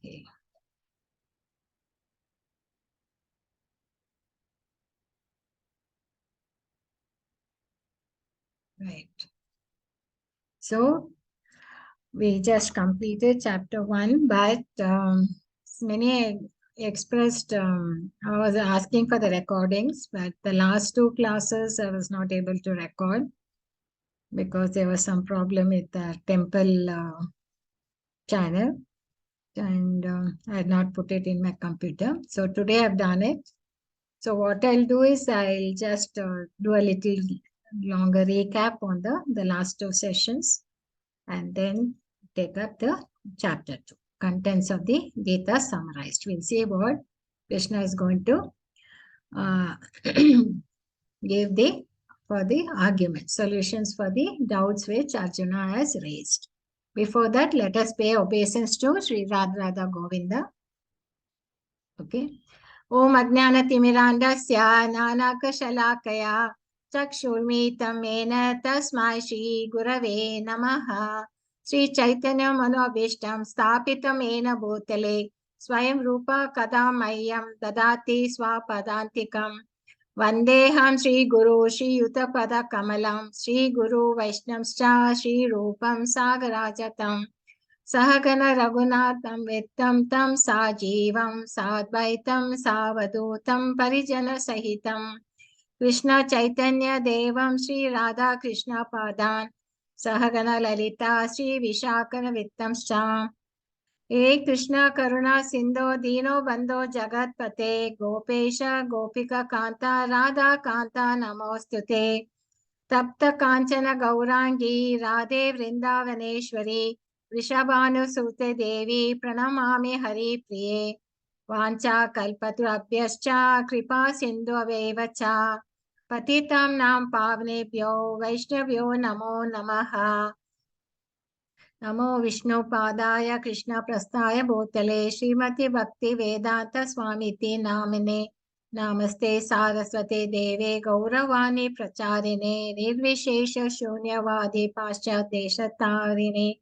Okay. Right. So we just completed chapter 1, but many expressed, I was asking for the recordings, but the last 2 classes I was not able to record because there was some problem with the temple channel, and I had not put it in my computer. So today I've done it. So what I'll do is I'll just do a little longer recap on the last 2 sessions, and then take up the chapter 2. Contents of the Gita summarized. We'll see what Krishna is going to give for the argument, solutions for the doubts which Arjuna has raised. Before that, let us pay obeisance to Sri Radha Govinda. Okay. Om Ajnana Timirandasya Nanakashalakaya Chakshurmitam Mena Tasmai Shri Gurave Namaha Sri Chaitanya Manobishtam Stapitam Mena Bhutale Swayam Rupa Kadamayam Dadati Swapadantikam Vandeham Sri Guru Sri Yutapada Kamalam Sri Guru Vaishnamscha Sri Rupam Sagarajatam Sahagana Raghunatham Vittam Tam Sajivam Sadvaitam Savadutam Parijana Sahitam Krishna Chaitanya Devam Sri Radha Krishna Padan Sahagana Lalita Sri Vishakana Vittam Scha He Krishna Karuna Sindho Dino Bandho Jagat Pate Gopesha Gopika Kanta Radha Kanta Namostute Tapta Kanchana Gaurangi Radhe Vrindavaneshwari Vrishabhanusute Devi Pranamami Hari Priye Vancha Kalpaturabhyascha Kripa Sindhu Cha Patitam Nam Pavnebhyo Vaishnavyo Namo Namaha Namo Vishnu Padaya Krishna Prasthaya Bhutale Srimati Bhakti Vedanta Swamiti Namine Namaste Saraswate Deve Gauravani Pracharine Nirvishesha Shunyavadi Paschateshatarine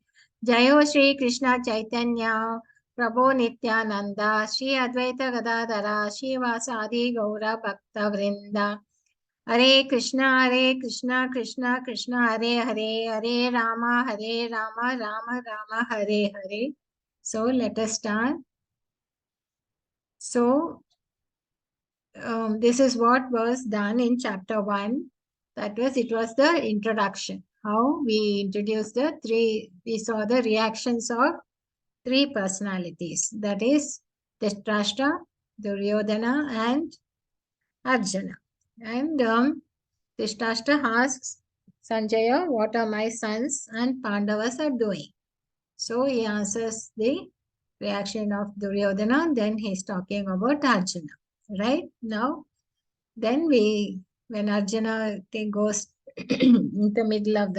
Jayo Shri Krishna Chaitanya Prabhu Nityananda Shri Advaita Gadadara Shri Vasadi Gaura Bhakta Vrinda Hare Krishna, Krishna Krishna, Hare Hare, Hare Rama, Rama Rama, Hare Hare. So let us start. So this is what was done in chapter 1. That was, it was the introduction. How we introduced we saw the reactions of 3 personalities. That is Dhritarashtra, Duryodhana and Arjuna. And Dhritarashtra asks Sanjaya, what are my sons and Pandavas are doing? So he answers the reaction of Duryodhana, then he's talking about Arjuna. Right? Now, then when Arjuna goes in the middle of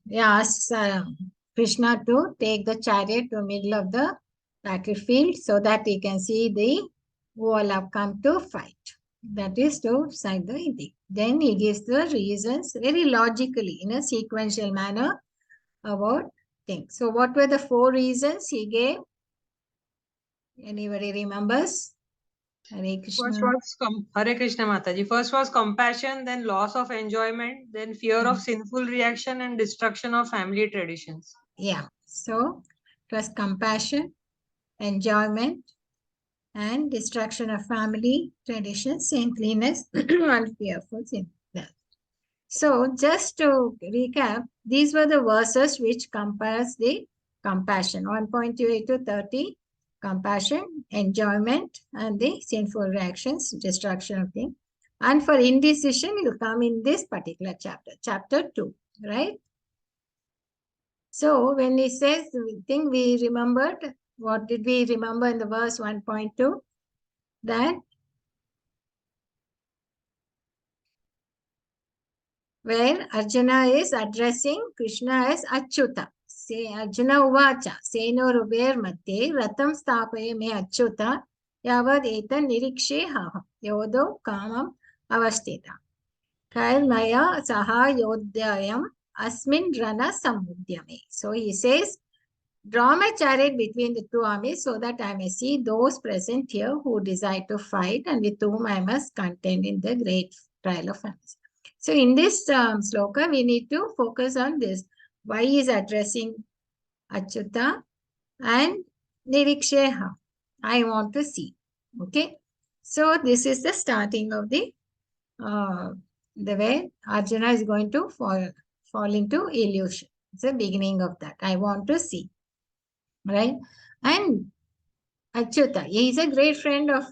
he asks Krishna to take the chariot to the middle of the battlefield so that he can see who all have come to fight. That is to cite the thing. Then he gives the reasons very logically in a sequential manner about things. So what were the 4 reasons he gave? Anybody remembers? Hare Krishna. First was Hare Krishna Mataji. First was compassion, then loss of enjoyment, then fear of sinful reaction and destruction of family traditions. Yeah. So it was compassion, enjoyment, and destruction of family traditions, saintliness, and fearful sin. So just to recap, these were the verses which compares the compassion, 1.28 to 30, compassion, enjoyment, and the sinful reactions, destruction of things. And for indecision, it will come in this particular chapter, chapter 2, right? So when he says, we think we remembered, what did we remember in the verse 1.2? That where Arjuna is addressing Krishna as Achyuta. Say Arjuna Uvacha, Seno Ruber Madhye, Ratam Sthapaye me Achyuta, Yavad Eta Nirikshe Haha, Yodo Kamam Avastita. Kail Maya Saha Yodhyayam asmin rana samudyame. So he says, draw my chariot between the two armies so that I may see those present here who desire to fight and with whom I must contend in the great trial of armies. So in this sloka, we need to focus on this. Why he is addressing Achyuta and Niriksheha. I want to see. Okay. So this is the starting of the way Arjuna is going to fall into illusion. It's the beginning of that. I want to see. Right? And Achyuta, he is a great friend of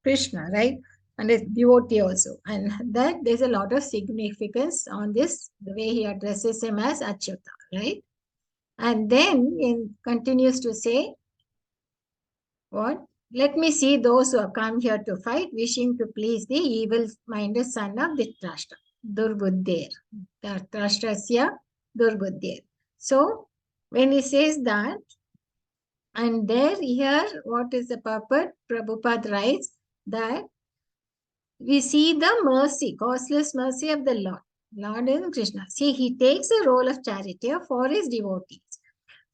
Krishna, right? And a devotee also. And that there's a lot of significance on this, the way he addresses him as Achyuta, right? And then he continues to say, what? Let me see those who have come here to fight, wishing to please the evil-minded son of Dhritarashtra, Durbuddher. Dhritarashtrasya Durbuddher. So, when he says that, and there here, what is the purport? Prabhupada writes that we see the mercy, causeless mercy of the Lord. Lord is Krishna. See, he takes the role of charioteer for his devotees.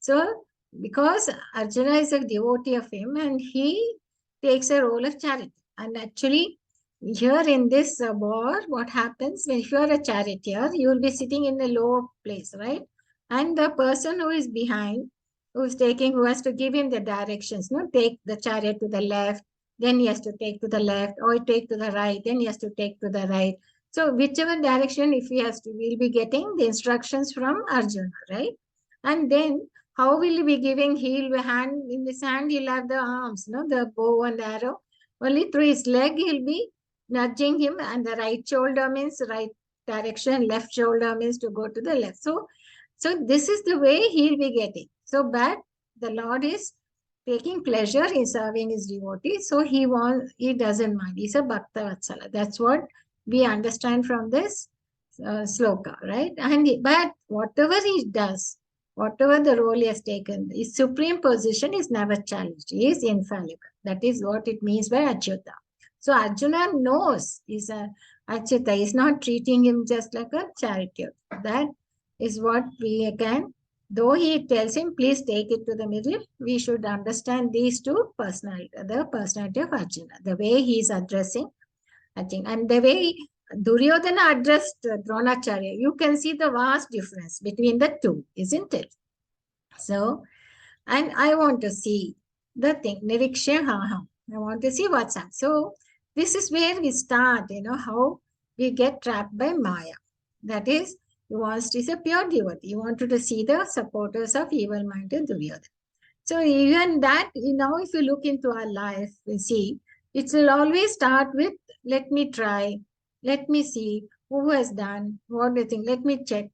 So, because Arjuna is a devotee of him and he takes a role of charity. And actually, here in this war, what happens when you are a charioteer, you will be sitting in a low place, right? And the person who is behind, who has to give him the directions, no, take the chariot to the left, then he has to take to the left, or take to the right, then he has to take to the right. So whichever direction, if he has to, we'll be getting the instructions from Arjuna, right? And then how will he be giving? He'll be hand in his hand, he'll have the arms, no, the bow and the arrow. Only through his leg, he'll be nudging him, and the right shoulder means right direction, left shoulder means to go to the left. So this is the way he'll be getting. So, but the Lord is taking pleasure in serving his devotees. So he doesn't mind. He's a Bhakta Vatsala. That's what we understand from this sloka, right? But whatever he does, whatever the role he has taken, his supreme position is never challenged. He is infallible. That is what it means by Achyuta. So Arjuna knows he's a Achyuta. He's not treating him just like a charioteer. That is what we can, though he tells him, please take it to the middle, we should understand these two personality, the personality of Arjuna, the way he is addressing, I think, and the way Duryodhana addressed Dronacharya, you can see the vast difference between the two, isn't it? So, and I want to see the thing, Niriksha, I want to see what's up. So, this is where we start, how we get trapped by Maya. That is, is a pure devotee. He wanted to see the supporters of evil-minded Duryodhana. So even that, if you look into our life, we see, it will always start with, let me try, let me see who has done, what do you think, let me check.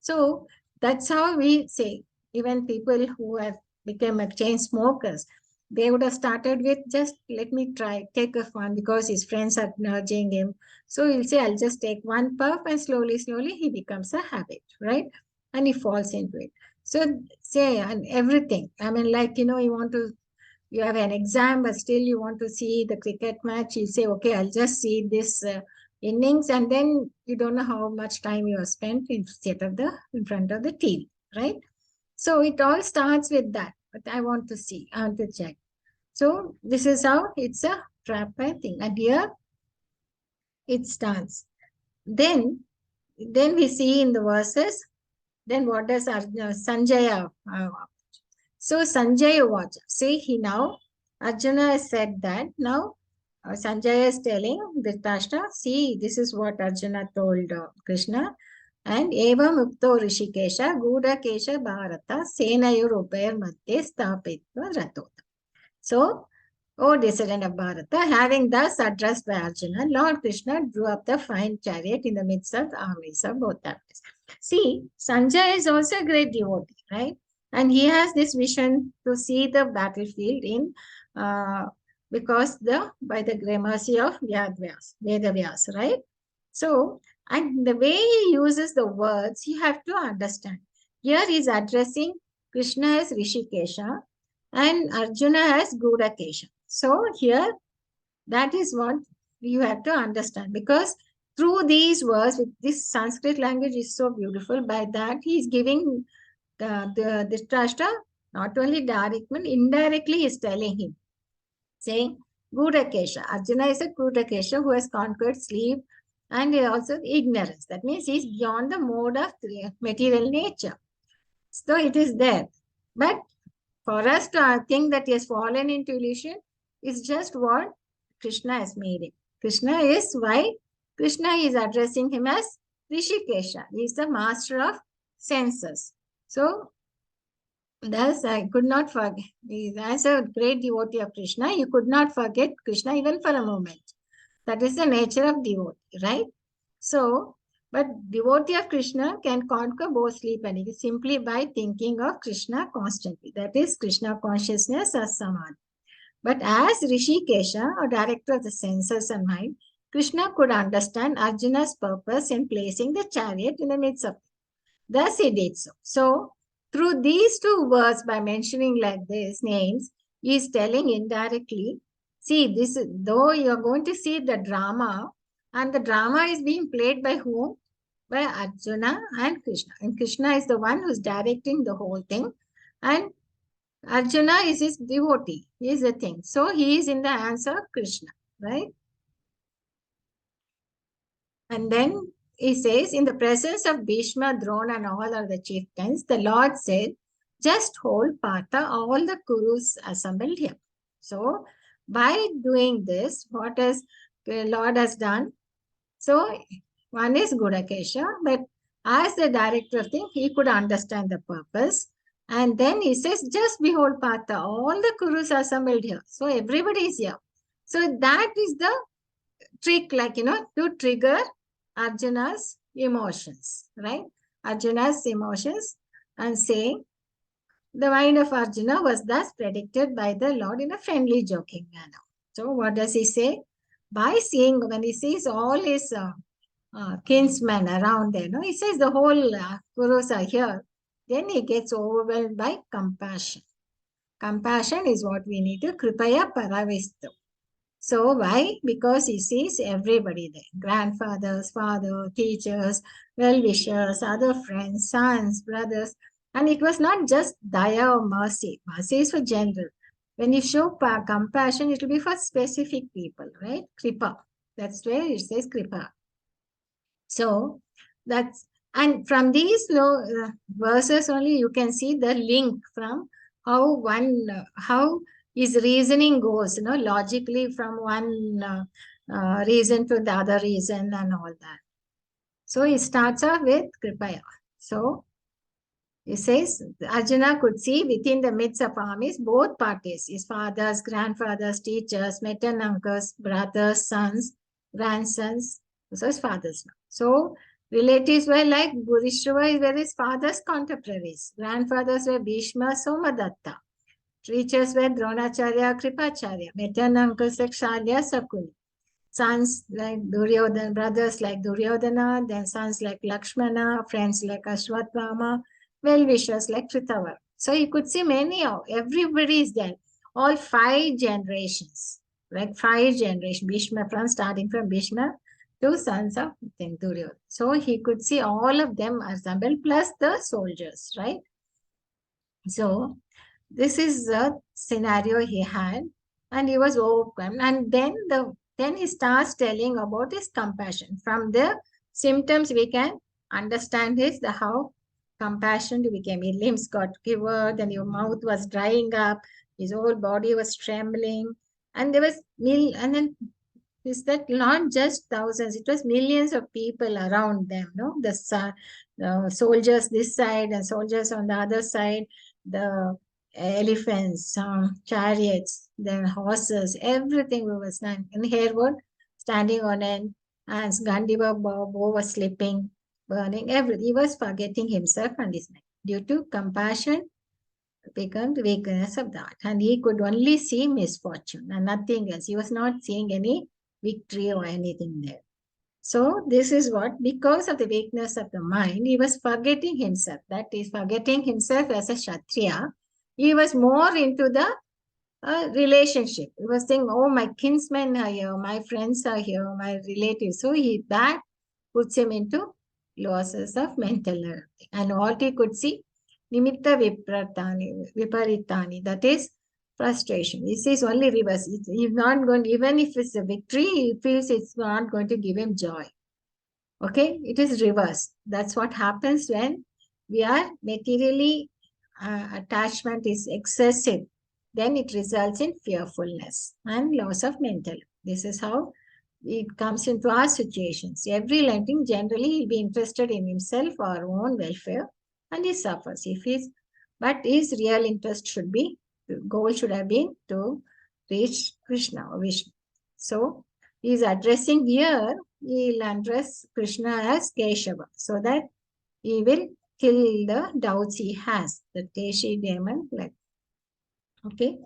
So that's how we say, even people who have become a chain smokers, they would have started with just, let me try, take a fun because his friends are nudging him. So he'll say, I'll just take one puff, and slowly, he becomes a habit, right? And he falls into it. So say, and everything, I mean, like, you have an exam, but still you want to see the cricket match. You say, okay, I'll just see this innings, and then you don't know how much time you have spent in front of the TV, right? So it all starts with that. But I want to see, I want to check. So this is how it's a trap thing. And here it starts. Then we see in the verses, then what does Sanjaya? So Sanjaya watch. See, Arjuna has said that. Now Sanjaya is telling Dhritarashtra, see, this is what Arjuna told Krishna. And evam ukto rishikesha gudakesha bharata senayor upair madhye stapitva ratota. So, O descendant of Bharata, having thus addressed by Arjuna, Lord Krishna drew up the fine chariot in the midst of the armies of both armies. See, Sanjay is also a great devotee, right? And he has this vision to see the battlefield because by the mercy of Vedavyas, right? So, and the way he uses the words, you have to understand. Here he is addressing Krishna as Rishikesha and Arjuna as Gudakesha. So here, that is what you have to understand, because through these words, this Sanskrit language is so beautiful. By that, he is giving the Dhritarashtra not only direct, but indirectly he is telling him, saying, Gudakesha. Arjuna is a Gudakesha who has conquered sleep and also ignorance. That means he is beyond the mode of material nature. So it is there. But for us to think that he has fallen into illusion is just what Krishna has made him. Krishna is why Krishna is addressing him as Rishikesha. He is the master of senses. So thus I could not forget. As a great devotee of Krishna, you could not forget Krishna even for a moment. That is the nature of devotee, right? So, but devotee of Krishna can conquer both sleep and it simply by thinking of Krishna constantly. That is Krishna consciousness as samadhi. But as Rishikesha, or director of the senses and mind, Krishna could understand Arjuna's purpose in placing the chariot in the midst of it. Thus he did so. So, through these two words, by mentioning like this names, he is telling indirectly, see, this is, though you are going to see the drama, and the drama is being played by whom? By Arjuna and Krishna. And Krishna is the one who's directing the whole thing. And Arjuna is his devotee. He is the thing. So he is in the hands of Krishna, right? And then he says, in the presence of Bhishma, Drona, and all other chieftains, the Lord said, just hold Partha, all the Kurus assembled here. So by doing this, what has the Lord has done? So one is Gudakesha, but as the director of things, he could understand the purpose. And then he says, just behold Partha, all the Kurus assembled here. So everybody is here. So that is the trick, like, to trigger Arjuna's emotions, right? Arjuna's emotions, and saying, the mind of Arjuna was thus predicted by the Lord in a friendly, joking manner. So what does he say? By seeing, when he sees all his kinsmen around there, he says the whole Kurus are here, then he gets overwhelmed by compassion. Compassion is what we need to kripaya paravistu. So why? Because he sees everybody there. Grandfathers, father, teachers, well-wishers, other friends, sons, brothers. And it was not just daya or mercy. Mercy is for general. When you show compassion, it will be for specific people, right? Kripa. That's where it says kripa. So that's, and from these verses only you can see the link from how his reasoning goes, logically from one reason to the other reason and all that. So he starts off with Kripaya. So he says, Arjuna could see within the midst of armies both parties, his fathers, grandfathers, teachers, maternal uncles, brothers, sons, grandsons, so his fathers. So relatives were like Burishava were his father's contemporaries. Grandfathers were Bhishma, Somadatta. Teachers were Dronacharya, Kripacharya. Maternal uncles like Shalya, Sakuni. Sons like Duryodhana, brothers like Duryodhana, then sons like Lakshmana, friends like Ashwatthama, well-wishers like Kritava. So you could see many of, everybody is there. All 5 generations, like 5 generations, Bhishma, starting from Bhishma to sons of Duryodhana. So he could see all of them assembled, plus the soldiers, right? So this is the scenario he had, and he was overcome. And then he starts telling about his compassion. From the symptoms, we can understand how compassion became. His limbs got quivered, and your mouth was drying up, his whole body was trembling, and there was and then is that not just thousands, it was millions of people around them, the soldiers this side and soldiers on the other side, the elephants, chariots, then horses, everything was standing. And Harewood standing on end, and Gandiva bow was slipping, burning, everything. He was forgetting himself and his mind. Due to compassion, become the weakness of that. And he could only see misfortune and nothing else. He was not seeing any victory or anything there. So this is what, because of the weakness of the mind, he was forgetting himself. That is, forgetting himself as a Kshatriya. He was more into the a relationship. He was saying, oh, my kinsmen are here, my friends are here, my relatives. So that puts him into losses of mental health. And what he could see, nimitta viparitani, that is frustration. He sees only reverse. He's not going, even if it's a victory, he feels it's not going to give him joy. Okay, it is reverse. That's what happens when we are materially attachment is excessive. Then it results in fearfulness and loss of mental. This is how it comes into our situations. Every lending generally will be interested in himself or own welfare, and he suffers. If he's, but his real interest should be, the goal should have been to reach Krishna or Vishnu. So he is addressing here, he will address Krishna as Keshava, so that he will kill the doubts he has, the Keshi demon. Like, okay.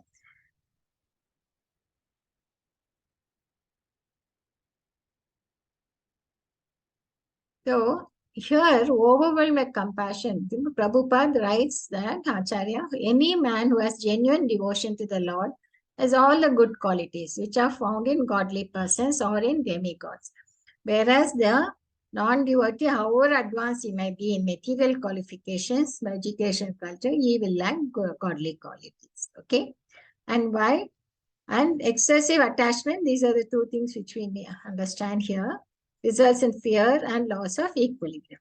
So here, overwhelmed with compassion, Prabhupada writes that Acharya, any man who has genuine devotion to the Lord has all the good qualities which are found in godly persons or in demigods. Whereas the non-devotee, however advanced he may be in material qualifications, education, culture, he will lack godly qualities. Okay. And why? And excessive attachment, these are the two things which we may understand here, results in fear and loss of equilibrium.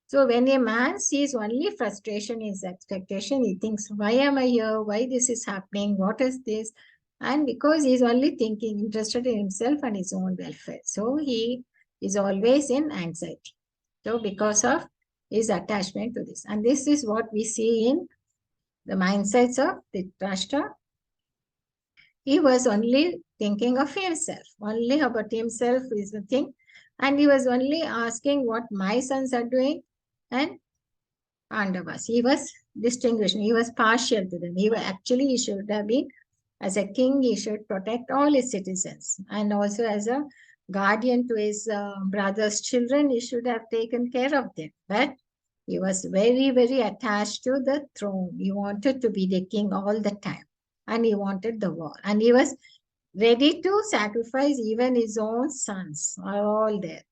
So when a man sees only frustration in his expectation, he thinks, why am I here? Why this is happening? What is this? And because he's only thinking, interested in himself and his own welfare. So he is always in anxiety. So because of his attachment to this. And this is what we see in the mindsets of Dhritarashtra. He was only thinking of himself. Only about himself is the thing. And he was only asking what my sons are doing and Pandavas. He was distinguishing. He was partial to them. He should have been, as a king, he should protect all his citizens. And also as a guardian to his brother's children, he should have taken care of them. But he was very, very attached to the throne. He wanted to be the king all the time. And he wanted the war. And he was ready to sacrifice even his own sons are all there.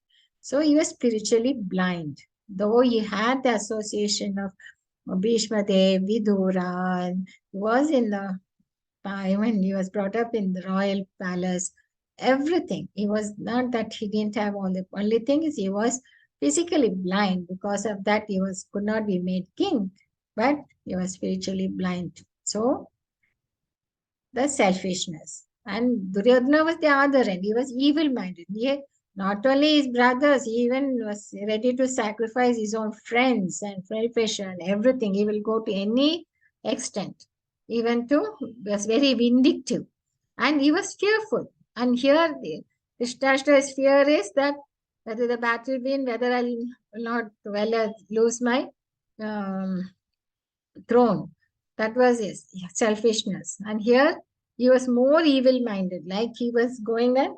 So he was spiritually blind. Though he had the association of Bhishma Dev, Vidura, and he was in the when he was brought up in the royal palace, everything. He was not that he didn't have all the only thing is he was physically blind. Because of that, he could not be made king, but he was spiritually blind. So the selfishness. And Duryodhana was the other end. He was evil-minded. Not only his brothers, he even was ready to sacrifice his own friends and well-wisher and everything. He will go to any extent. Even to, was very vindictive. And he was fearful. And here, Dhritarashtra's fear is that whether the battle win, whether I will not lose my throne. That was his selfishness. And here he was more evil-minded, like he was going and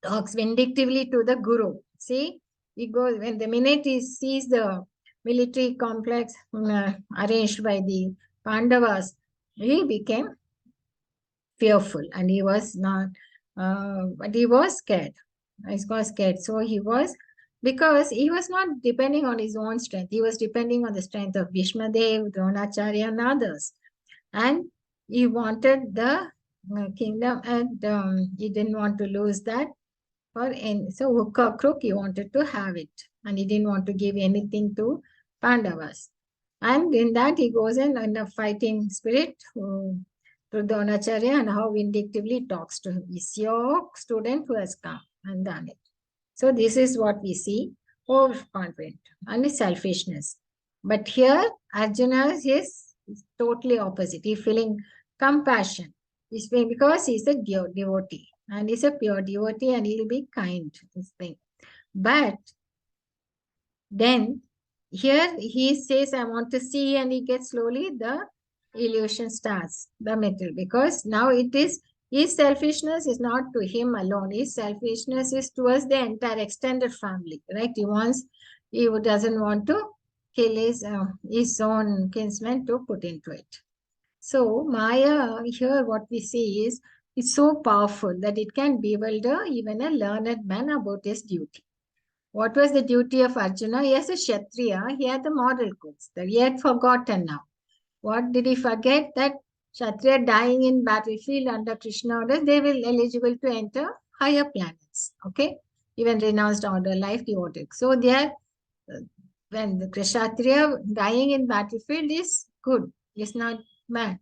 talks vindictively to the guru. See, he goes, when the minute he sees the military complex arranged by the Pandavas, he became fearful and he was not, but he was scared. He was scared. So he was, because he was not depending on his own strength. He was depending on the strength of Bhishma Dev, Dronacharya and others. And he wanted the kingdom and he didn't want to lose that. So hook or crook, he wanted to have it. And he didn't want to give anything to Pandavas. And in that he goes in a fighting spirit to Dronacharya and how vindictively talks to him. He's your student who has come and done it. So this is what we see, overconfident and selfishness. But here Arjuna is totally opposite. He's feeling compassion. He's feeling, because he's a devotee and he's a pure devotee and he'll be kind. But then here he says, I want to see, and he gets slowly the illusion starts, the middle, because now it is, his selfishness is not to him alone. His selfishness is towards the entire extended family, right? He doesn't want to kill his own kinsmen to put into it. So Maya, here what we see is, it's so powerful that it can bewilder even a learned man about his duty. What was the duty of Arjuna? He is a Kshatriya. He had the moral codes that he had forgotten now. What did he forget? That Kshatriya dying in battlefield under Krishna orders, they will eligible to enter higher planets. Okay? Even renounced order, life devoted. So they are, when the Kshatriya dying in battlefield is good. It's not bad.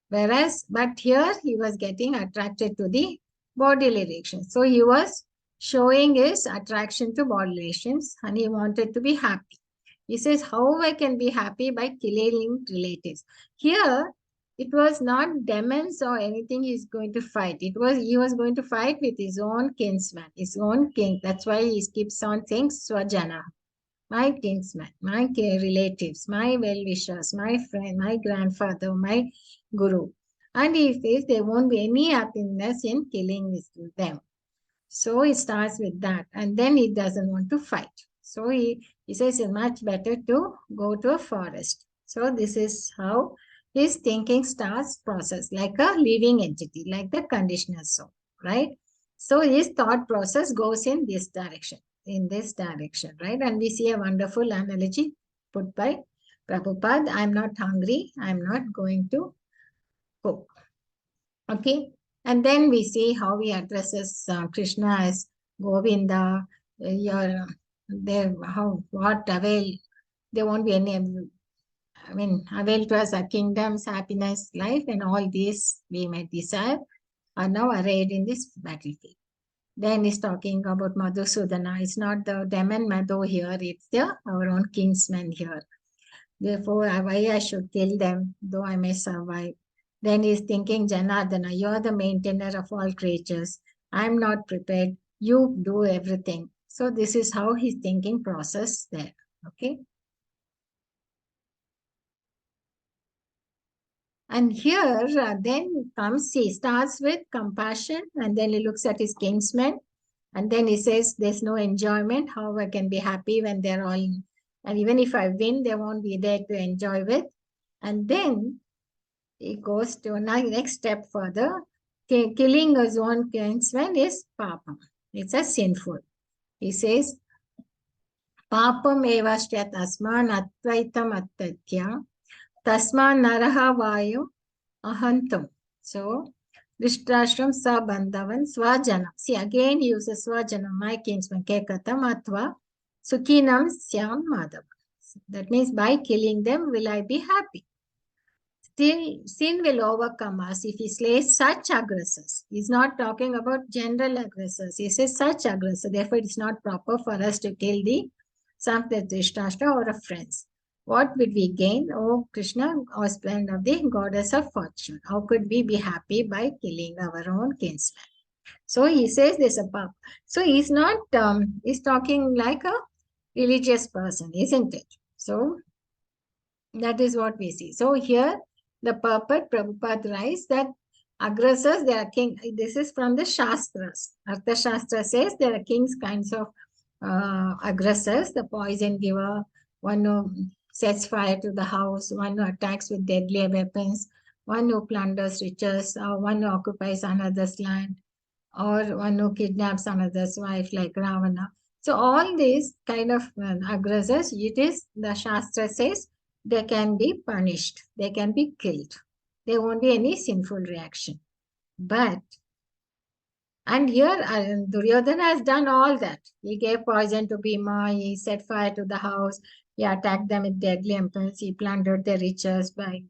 Whereas, but here he was getting attracted to the bodily relations. So he was showing his attraction to bodily relations and he wanted to be happy. He says, how I can be happy by killing relatives. Here, it was not demons or anything he's going to fight. He was going to fight with his own kinsman, his own king. That's why he keeps on saying Swajana, my kinsmen, my relatives, my well-wishers, my friend, my grandfather, my guru. And he says there won't be any happiness in killing them. So he starts with that. And then he doesn't want to fight. So he says it's much better to go to a forest. So this is how his thinking starts process, like a living entity, like the conditional soul, right? So his thought process goes in this direction, right? And we see a wonderful analogy put by Prabhupada. I'm not hungry. I'm not going to cook. Okay. And then we see how he addresses Krishna as Govinda. Your, what avail? There won't be any, avail to us our kingdoms, happiness, life, and all these we may desire are now arrayed in this battlefield. Then he's talking about Madhusudana. It's not the demon Madhu here, it's our own kinsman here. Therefore, why I should kill them, though I may survive. Then he's thinking, Janardana, you're the maintainer of all creatures. I'm not prepared. You do everything. So this is how his thinking process there. Okay. And here, then comes, he starts with compassion and then he looks at his kinsmen and then he says, there's no enjoyment. How I can be happy when they're all, and even if I win, they won't be there to enjoy with. And then he goes to next step further. Killing his own kinsman is papa. It's a sinful. He says, papam evasya tasman atvaitam attatya tasman naraha vayu ahantam. So, Drishtashram sabandhavan swajana. See, again he uses swajana, my kinsman, kekatam atva sukhinam syam madhav. That means by killing them, will I be happy? Still, sin will overcome us if he slays such aggressors. He's not talking about general aggressors. He says such aggressors. Therefore, it's not proper for us to kill the Samdrishtashtra or a friends. What would we gain? Oh, Krishna, husband of the goddess of fortune. How could we be happy by killing our own kinsman? So he says there's a path. So he's not, he's talking like a religious person, isn't it? So that is what we see. So here, the purport Prabhupada writes that aggressors, they are king. This is from the Shastras. Artha Shastra says there are kings kinds of aggressors, the poison giver, one who sets fire to the house, one who attacks with deadly weapons, one who plunders riches, or one who occupies another's land, or one who kidnaps another's wife like Ravana. So all these kind of aggressors, it is, the Shastra says, they can be punished, they can be killed. There won't be any sinful reaction. But, and here Duryodhana has done all that. He gave poison to Bhima, he set fire to the house, he attacked them with deadly weapons, he plundered their riches by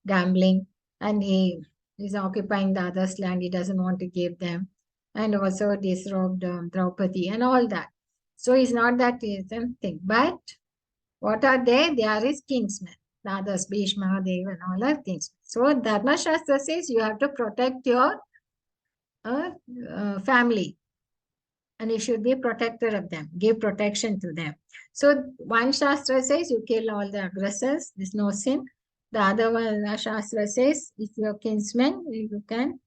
gambling, and he is occupying the other's land, he doesn't want to give them, and also disrobed Draupadi and all that. So it's not that is something, but what are they? They are his kingsmen. The others, Bhishma, Deva, and all are things. So Dharma Shastra says you have to protect your family and you should be protector of them, give protection to them. So one Shastra says you kill all the aggressors, there's no sin. The other one, Shastra says, if you're kinsmen, you can,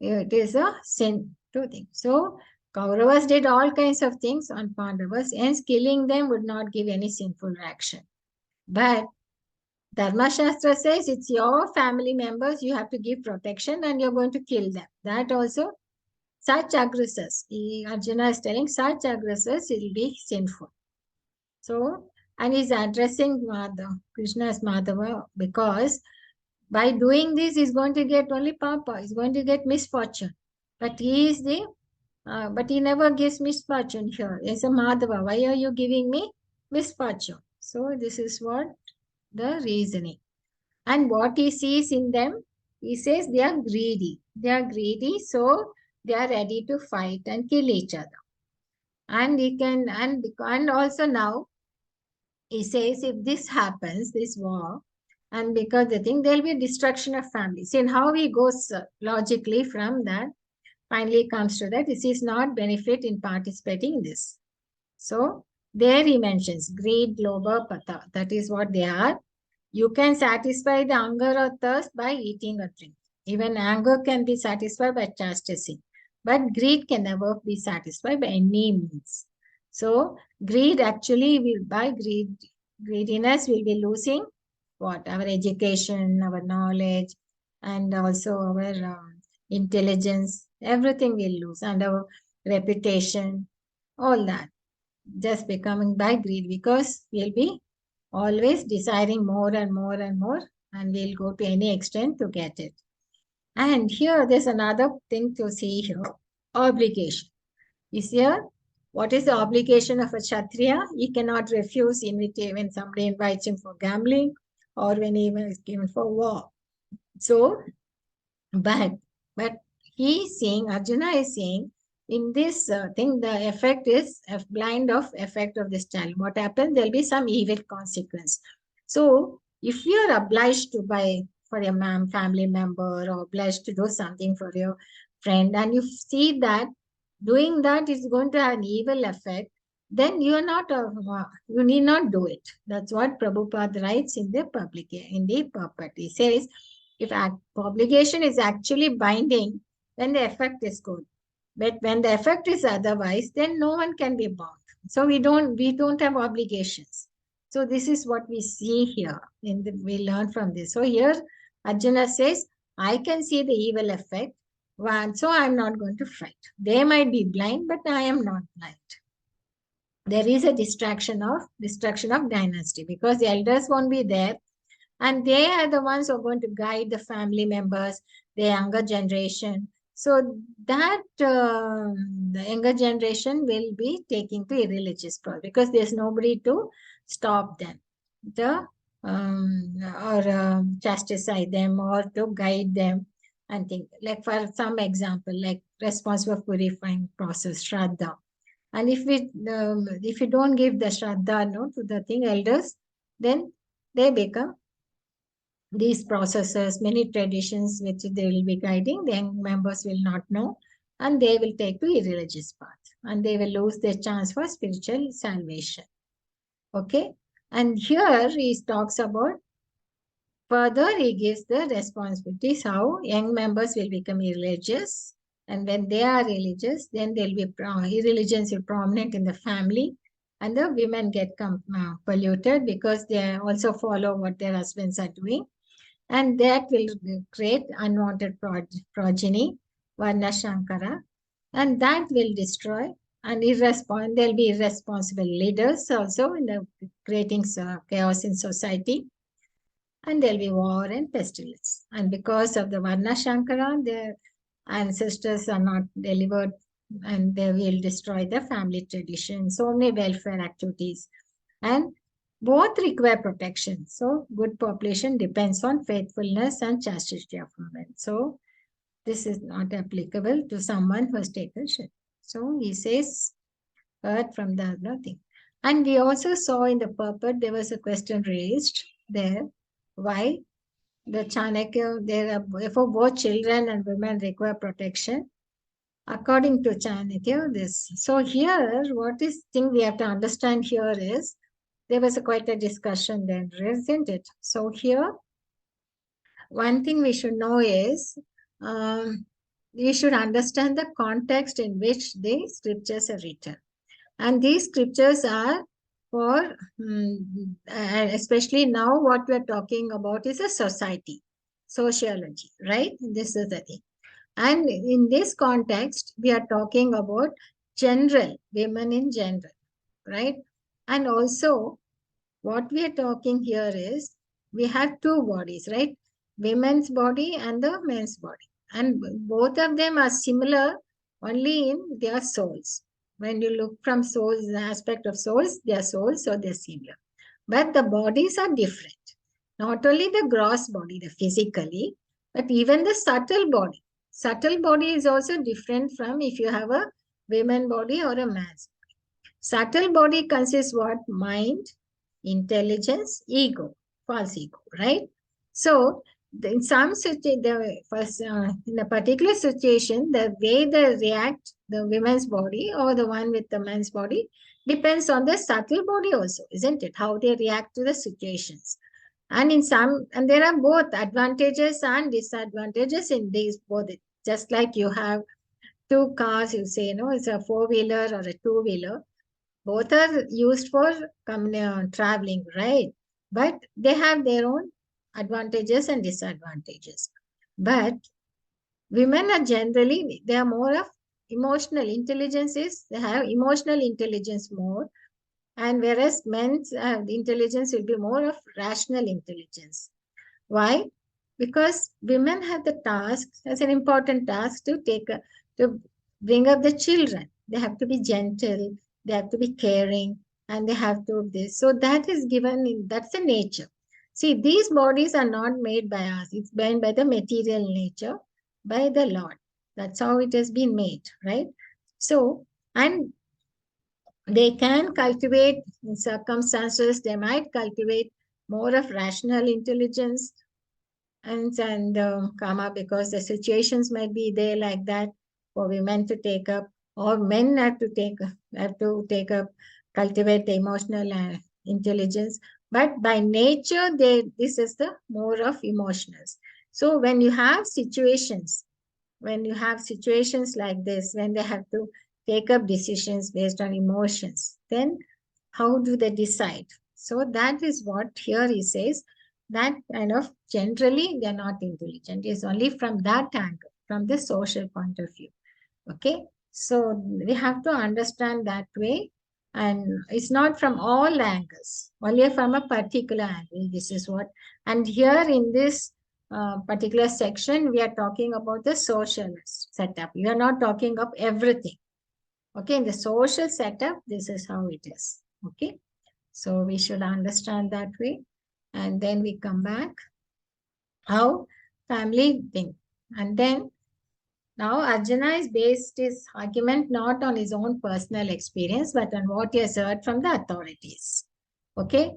it is a sin to think. So Kauravas did all kinds of things on Pandavas, hence killing them would not give any sinful action. But Dharma Shastra says it's your family members, you have to give protection and you're going to kill them. That also, such aggressors, Arjuna is telling, such aggressors will be sinful. So, and he's addressing Krishna as Madhava, because by doing this, he's going to get only papa, he's going to get misfortune. But he is but he never gives misfortune here. It's a Madhava. Why are you giving me misfortune? So this is what the reasoning. And what he sees in them, he says they are greedy. They are greedy, so they are ready to fight and kill each other. And he can, and also now he says if this happens, this war, and because the thing, there'll be a destruction of families. And how he goes logically from that, finally comes to that, this is not benefit in participating in this. So there he mentions greed, lobha, pata. That is what they are. You can satisfy the hunger or thirst by eating or drink. Even anger can be satisfied by chastising. But greed can never be satisfied by any means. So greed actually will, by greediness will be losing what? Our education, our knowledge, and also our intelligence. Everything will lose, and our reputation, all that. Just becoming by greed, because we'll be always desiring more and more and more, and we'll go to any extent to get it. And here there's another thing to see here, obligation. Is here, what is the obligation of a Kshatriya? He cannot refuse invitation when somebody invites him for gambling or when he is given for war. So, but he is saying, Arjuna is saying, in this thing, the effect is a blind of effect of this child. What happens? There'll be some evil consequence. So, if you are obliged to buy for your family member or obliged to do something for your friend, and you see that doing that is going to have an evil effect, then you are not you need not do it. That's what Prabhupada writes in the purport. He says, if obligation is actually binding, then the effect is good. But when the effect is otherwise, then no one can be bound. So we don't have obligations. So this is what we see here. We learn from this. So here Arjuna says, I can see the evil effect, so I'm not going to fight. They might be blind, but I am not blind. There is a destruction of dynasty, because the elders won't be there, and they are the ones who are going to guide the family members, the younger generation. So that the younger generation will be taking to irreligious path, because there's nobody to stop them, or chastise them, or to guide them and think. Like for some example, like responsible purifying process, Shraddha. And if you don't give the Shraddha to the elders, then they become these processes, many traditions which they will be guiding, the young members will not know, and they will take to irreligious path, and they will lose their chance for spiritual salvation. Okay, and here he talks about, further he gives the responsibilities, how young members will become irreligious, and when they are religious, then they'll be irreligions will prominent in the family, and the women get polluted because they also follow what their husbands are doing, and that will create unwanted progeny, Varna Shankara, and that will destroy, and there'll be irresponsible leaders also in the creating chaos in society, and there'll be war and pestilence. And because of the Varna Shankara, their ancestors are not delivered, and they will destroy the family tradition, so many welfare activities. And both require protection. So good population depends on faithfulness and chastity of women. So this is not applicable to someone who has taken shit. So he says, heard from the nothing. And we also saw in the purport, there was a question raised there, why the Chanakya, for both children and women require protection. According to Chanakya, this. So here, what is thing we have to understand here is, there was quite a discussion then, isn't it? So here, one thing we should know is, we should understand the context in which the scriptures are written. And these scriptures are for, especially now what we're talking about is a society, sociology, right? This is the thing. And in this context, we are talking about general, women in general, right? And also, what we are talking here is we have two bodies, right? Women's body and the men's body. And both of them are similar only in their souls. When you look from souls, the aspect of souls, they are souls, so they're similar. But the bodies are different. Not only the gross body, the physically, but even the subtle body. Subtle body is also different from if you have a women body or a man's. Subtle body consists what? Mind, intelligence, ego, false ego, right? So, in some in a particular situation, the way they react, the women's body or the one with the man's body, depends on the subtle body also, isn't it? How they react to the situations. And in some, and there are both advantages and disadvantages in these both. Just like you have two cars, you say, it's a four-wheeler or a two-wheeler, both are used for traveling, right? But they have their own advantages and disadvantages. But women are generally, they are more of emotional intelligence is, they have emotional intelligence more. And whereas men's intelligence will be more of rational intelligence. Why? Because women have the task as an important task to bring up the children. They have to be gentle, they have to be caring, and they have to this. So that is given in that's the nature. See, these bodies are not made by us. It's made by the material nature, by the Lord. That's how it has been made, right? So, and they can cultivate in circumstances, they might cultivate more of rational intelligence and karma, because the situations might be there like that for women to take up, or men have to take up, cultivate the emotional intelligence. But by nature, this is the more of emotions. So when you have situations like this, when they have to take up decisions based on emotions, then how do they decide? So that is what here he says, that kind of generally they're not intelligent. It's only from that angle, from the social point of view. Okay. So we have to understand that way. And it's not from all angles, only from a particular angle. This is what, and here in this particular section, we are talking about the social setup. We are not talking of everything. Okay, in the social setup, this is how it is. Okay, so we should understand that way. And then we come back, how family thing. And then now Arjuna is based his argument not on his own personal experience, but on what he has heard from the authorities. Okay,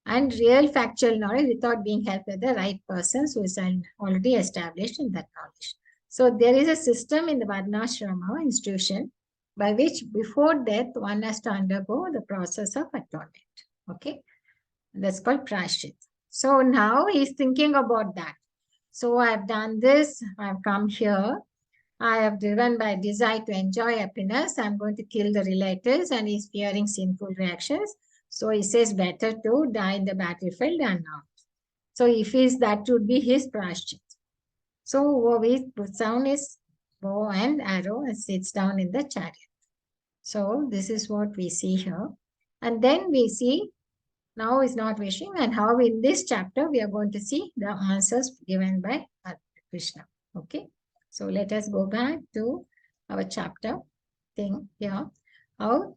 and real factual knowledge without being helped by the right persons who is already established in that knowledge. So there is a system in the Varnashrama institution by which before death one has to undergo the process of atonement. Okay, that's called prashit. So now he's thinking about that. So I've done this, I've come here, I have driven by desire to enjoy happiness, I'm going to kill the relatives, and he's fearing sinful reactions. So he says better to die in the battlefield than not. So if he's, that would be his prashchit. So he puts down his bow and arrow and sits down in the chariot. So this is what we see here. And then we see now is not wishing, and how in this chapter we are going to see the answers given by Krishna. Okay. So let us go back to our chapter thing here. How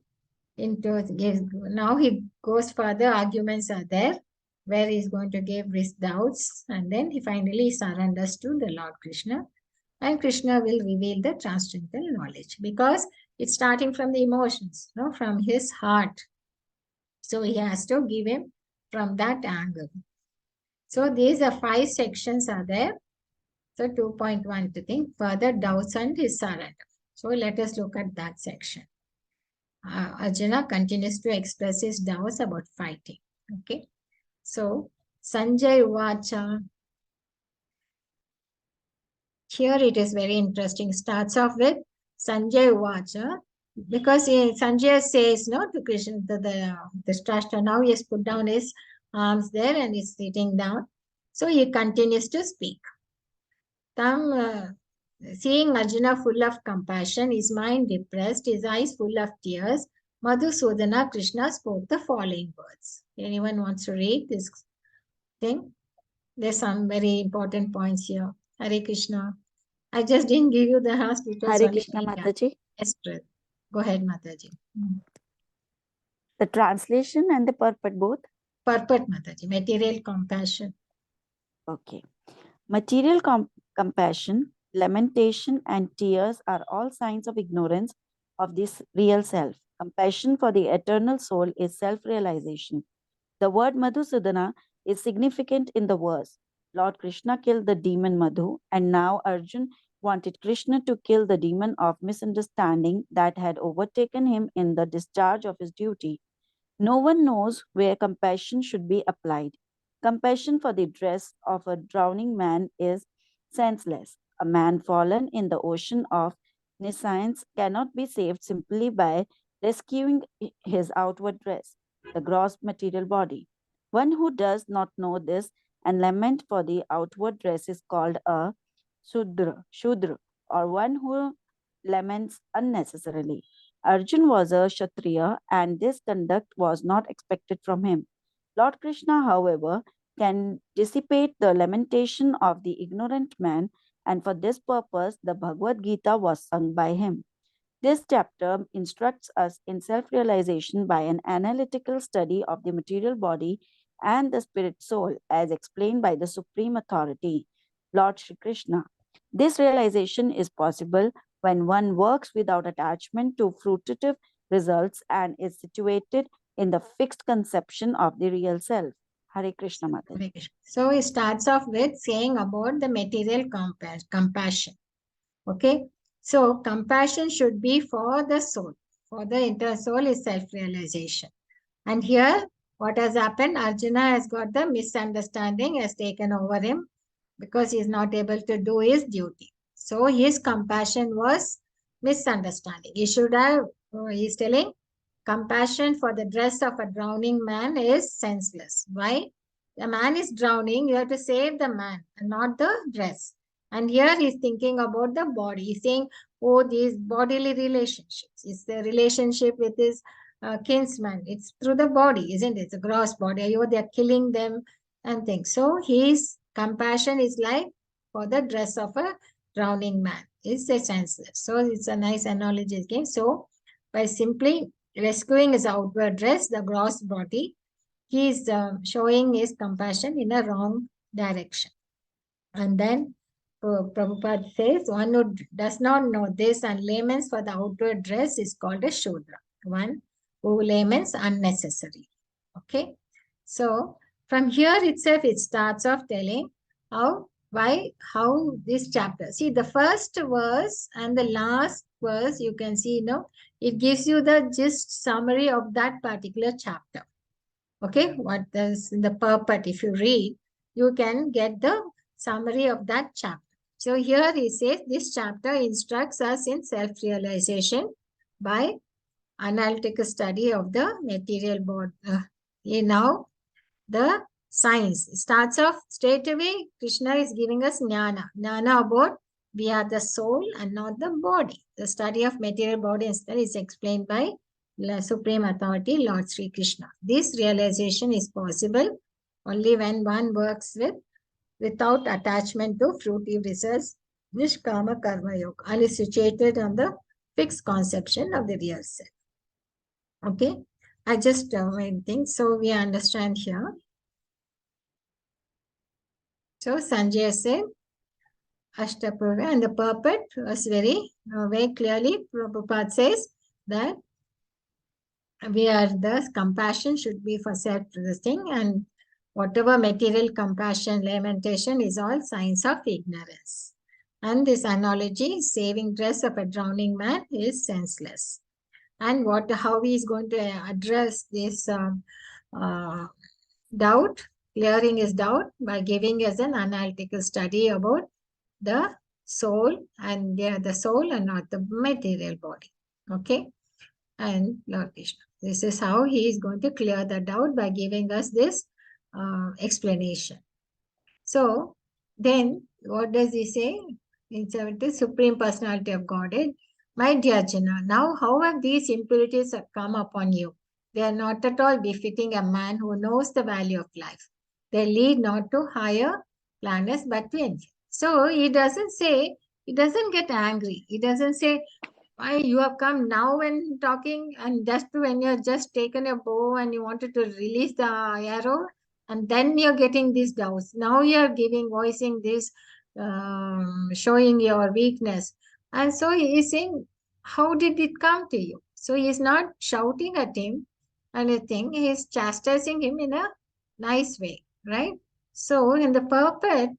now he goes further, arguments are there where he's going to give his doubts, and then he finally surrenders to the Lord Krishna, and Krishna will reveal the transcendental knowledge, because it's starting from the emotions, from his heart. So he has to give him from that angle. So these are 5 sections are there. So 2.1 to think further doubts and his surrender. So let us look at that section. Arjuna continues to express his doubts about fighting. Okay. So Sanjay Uvacha. Here it is very interesting. Starts off with Sanjay Uvacha. because Sanjay says no to Krishna, the Dhritarashtra. Now he has put down his arms there and is sitting down. So he continues to speak. Seeing Arjuna full of compassion, his mind depressed, his eyes full of tears, Madhusudana Krishna spoke the following words. Anyone wants to read this thing? There's some very important points here. Hare Krishna. I just didn't give you the last because Hare only Krishna, Priya. Mataji. Yes, Priya. Go ahead, Mataji. The translation and the purport both? Purport, Mataji. Material compassion. Okay. Material compassion, lamentation, and tears are all signs of ignorance of this real self. Compassion for the eternal soul is self-realization. The word Madhusudana is significant in the verse. Lord Krishna killed the demon Madhu, and now Arjun wanted Krishna to kill the demon of misunderstanding that had overtaken him in the discharge of his duty. No one knows where compassion should be applied. Compassion for the dress of a drowning man is senseless. A man fallen in the ocean of nescience cannot be saved simply by rescuing his outward dress, the gross material body. One who does not know this and lament for the outward dress is called a Shudra, or one who laments unnecessarily. Arjun was a Kshatriya and this conduct was not expected from him. Lord Krishna, however, can dissipate the lamentation of the ignorant man, and for this purpose the Bhagavad Gita was sung by him. This chapter instructs us in self realization by an analytical study of the material body and the spirit soul, as explained by the Supreme Authority, Lord Shri Krishna. This realization is possible when one works without attachment to fruitive results and is situated in the fixed conception of the real self. Hare Krishna Mataji. Hare Krishna. So he starts off with saying about the material compassion. Okay. So compassion should be for the soul. For the inner soul is self-realization. And here, what has happened? Arjuna has got the misunderstanding, has taken over him because he is not able to do his duty. So his compassion was misunderstanding. He should have, he's telling, compassion for the dress of a drowning man is senseless. Why? The man is drowning, you have to save the man and not the dress. And here he's thinking about the body. He's saying, oh, these bodily relationships. It's the relationship with his kinsman. It's through the body, isn't it? It's a gross body. Oh, they're killing them and things. So his compassion is like for the dress of a drowning man. It's a senseless. So it's a nice analogy again. So by simply rescuing his outward dress, the gross body, he is showing his compassion in a wrong direction. And then Prabhupada says, one who does not know this and laments for the outward dress is called a Shudra. One who laments unnecessary. Okay. So from here itself, it starts off telling how this chapter. See, the first verse and the last verse, you can see, it gives you the gist summary of that particular chapter. Okay, what is in the purport, if you read, you can get the summary of that chapter. So here he says this chapter instructs us in self-realization by analytical study of the material body. Now the science starts off straight away. Krishna is giving us jnana about we are the soul and not the body. The study of material body instead is explained by the Supreme Authority, Lord Sri Krishna. This realization is possible only when one works without attachment to fruitive results, Nishkama Karma Yoga, and is situated on the fixed conception of the real self. Okay, I just made things so we understand here. So Sanjay said, Ashtapurva, and the purport was very clearly. Prabhupada says that the compassion should be for self-resting, and whatever material compassion, lamentation is all signs of ignorance. And this analogy, saving dress of a drowning man, is senseless. And how he is going to address this doubt, clearing his doubt by giving us an analytical study about the soul and the soul and not the material body. Okay. and Lord Krishna. This is how he is going to clear the doubt by giving us this explanation. So then what does he say? In 70, Supreme Personality of Godhead. My dear Jana, now how have these impurities come upon you? They are not at all befitting a man who knows the value of life. They lead not to higher planets but to inferior. So he doesn't say, he doesn't get angry. He doesn't say, why you have come now when talking, and just when you're just taken a bow and you wanted to release the arrow, and then you're getting these doubts. Now you're voicing this, showing your weakness. And so he is saying, how did it come to you? So he's not shouting at him anything, he's chastising him in a nice way, right? So in the purport,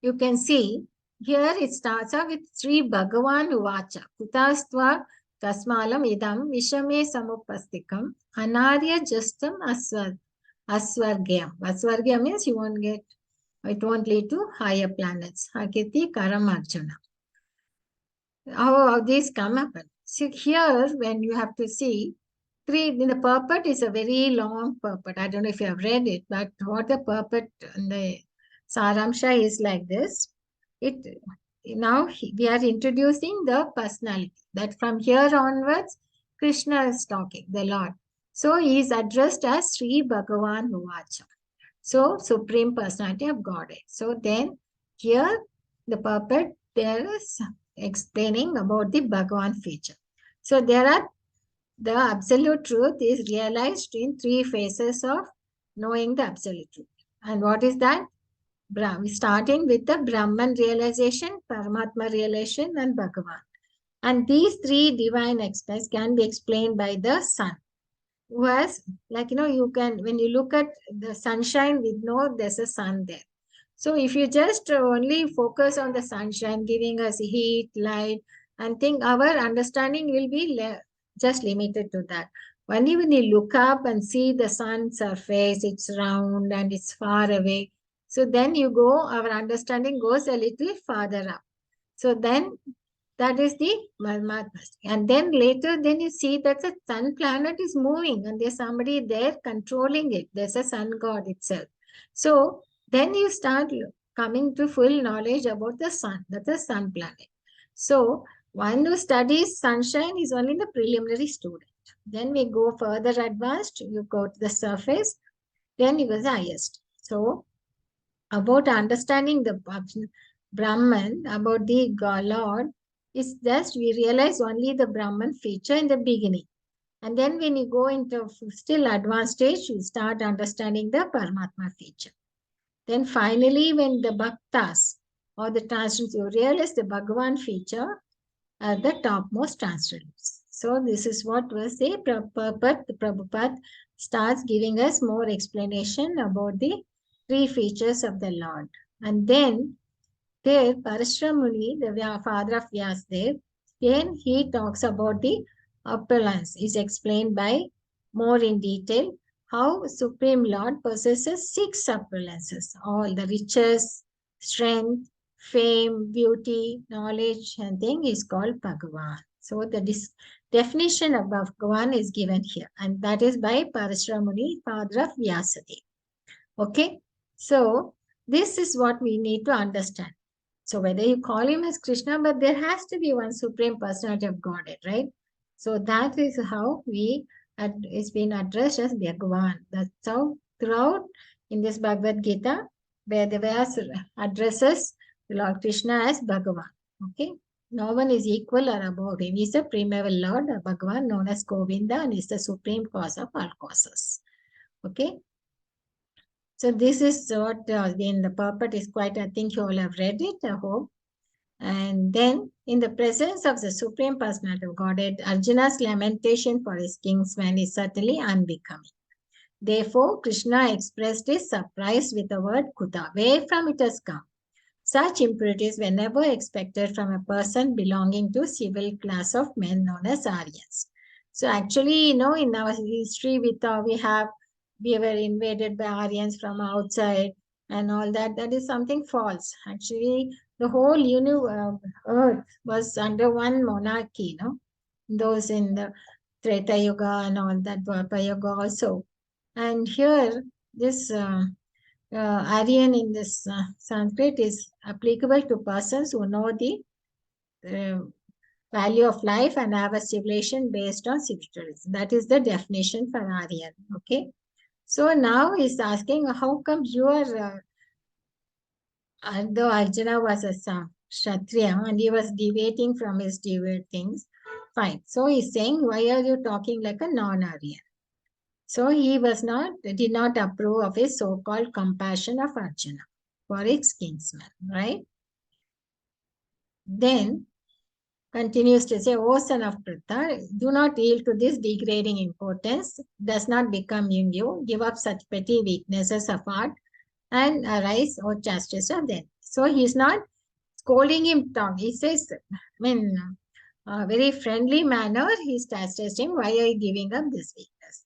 you can see here it starts off with Sri Bhagavan Uvacha. Kutastva Tasmalam idam Vishame Samupastikam Anarya Justam Aswargyam. Aswargyam means you won't get, it won't lead to higher planets. Hakiti Karam Arjuna. How these come up? So here when you have to see, in the purport is a very long purport. I don't know if you have read it, but what the purport in the Saramsha is like this. Now we are introducing the personality, that from here onwards, Krishna is talking, the Lord. So he is addressed as Sri Bhagavan Uvacha. So Supreme Personality of Godhead. So then here the purport there is explaining about the Bhagavan feature. So there are, the absolute truth is realized in three phases of knowing the absolute truth. And what is that? Starting with the Brahman realization, Paramatma realization, and Bhagavan. And these three divine aspects can be explained by the sun. Who has, like, you can, when you look at the sunshine, we know there's a sun there. So if you just only focus on the sunshine, giving us heat, light, and think our understanding will be just limited to that. Only when you look up and see the sun's surface, it's round and it's far away. So then our understanding goes a little farther up. So then that is the Paramatma. And then later, then you see that the sun planet is moving and there's somebody there controlling it. There's a sun god itself. So then you start coming to full knowledge about the sun, that's the sun planet. So one who studies sunshine is only the preliminary student. Then we go further advanced, you go to the surface, then you go the highest. So about understanding the Brahman, about the Lord, is just we realize only the Brahman feature in the beginning. And then when you go into still advanced stage, you start understanding the Paramatma feature. Then finally, when the Bhaktas or the transcendents, you realize the Bhagavan feature at the topmost transcendence. So this is what was the Prabhupada starts giving us more explanation about the three features of the Lord. And then there, Parashramuni, the father of Vyasadeva, then he talks about the opulence, is explained by more in detail how Supreme Lord possesses 6 opulences, all the riches, strength, fame, beauty, knowledge, and thing is called Bhagavan. So the definition of Bhagavan is given here, and that is by Parashramuni, father of Vyasadeva. Okay, so this is what we need to understand. So whether you call him as Krishna, but there has to be one Supreme Personality of Godhead, right? So that is how it's been addressed as Bhagavan. That's how throughout in this Bhagavad Gita, where the Vyasa addresses the Lord Krishna as Bhagavan. Okay, no one is equal or above him. He is the primeval Lord, Bhagavan, known as Govinda, and is the supreme cause of all causes. Okay. So this is what in the purport is quite, I think you all have read it, I hope. And then in the presence of the Supreme Personality of Godhead, Arjuna's lamentation for his kinsman is certainly unbecoming. Therefore, Krishna expressed his surprise with the word Kuta, where from it has come. Such impurities were never expected from a person belonging to civil class of men known as Aryans. So actually, in our history, we were invaded by Aryans from outside and all that. That is something false. Actually, the whole earth was under one monarchy, those in the Treta Yuga and all that, Dwapara Yuga also. And here, this Aryan in this Sanskrit is applicable to persons who know the value of life and have a civilization based on spiritualism. That is the definition for Aryan. Okay. So now he's asking, how come you are, though Arjuna was a Kshatriya and he was deviating from his deviant things, fine. So he's saying, why are you talking like a non-Aryan? So he did not approve of his so-called compassion of Arjuna for his kinsman, right? Then continues to say, O son of Pritha, do not yield to this degrading importance, does not become in you, give up such petty weaknesses of heart and arise, O chastity of them. So he's not scolding him down. He says, a very friendly manner, he's chastising him, why are you giving up this weakness?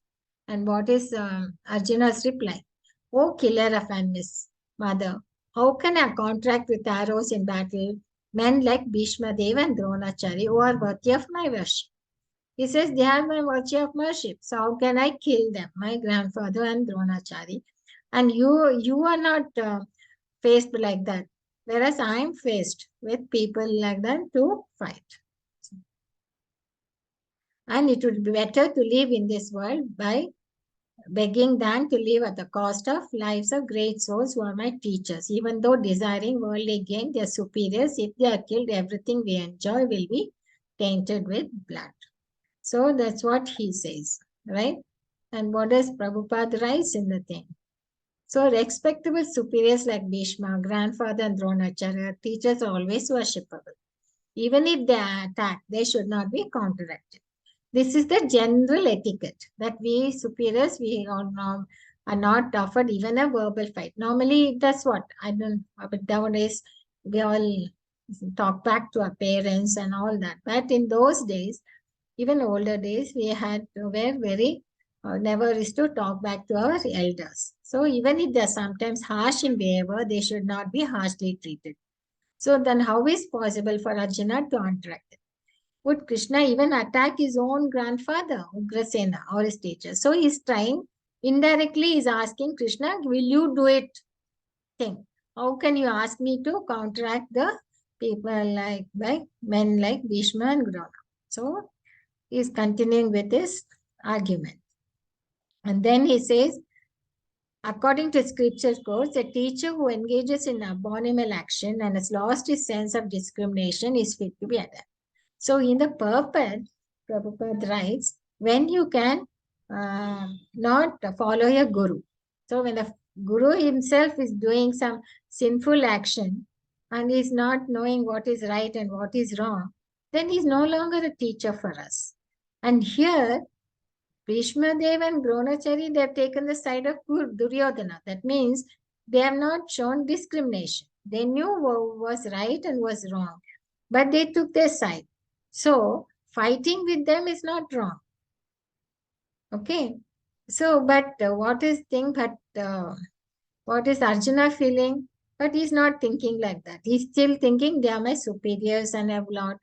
And what is Arjuna's reply? O killer of enemies, mother, how can I contract with arrows in battle men like Bhishma Deva and Dronachari who are worthy of my worship? He says, they are my virtue of worship. So how can I kill them? My grandfather and Dronachari. And you are not faced like that. Whereas I am faced with people like that to fight. And it would be better to live in this world by begging than to live at the cost of lives of great souls who are my teachers. Even though desiring worldly gain, they are superiors. If they are killed, everything we enjoy will be tainted with blood. So that's what he says, right? And what does Prabhupada writes in the thing? So respectable superiors like Bhishma, grandfather and Dronacharya, teachers are always worshipable. Even if they attack, they should not be counteracted. This is the general etiquette that we superiors, we are not offered even a verbal fight. Normally, that's what I don't. But nowadays, we all talk back to our parents and all that. But in those days, even older days, we were very never is to talk back to our elders. So even if they're sometimes harsh in behavior, they should not be harshly treated. So then, how is possible for Arjuna to interact? Would Krishna even attack his own grandfather, Ugrasena, or his teacher? So he's trying, indirectly, he's asking Krishna, will you do it? Thing. How can you ask me to counteract the people like men like Bhishma and Drona? So he's continuing with his argument. And then he says, according to scripture course, a teacher who engages in abominable action and has lost his sense of discrimination is fit to be attacked. So in the purport, Prabhupada writes, when you can not follow your guru. So when the guru himself is doing some sinful action and is not knowing what is right and what is wrong, then he's no longer a teacher for us. And here, Bhishma Dev and Dronachari, they have taken the side of Duryodhana. That means they have not shown discrimination. They knew what was right and was wrong, but they took their side. So fighting with them is not wrong. Okay. So, but what is what is Arjuna feeling? But he's not thinking like that. He's still thinking they are my superiors and have lot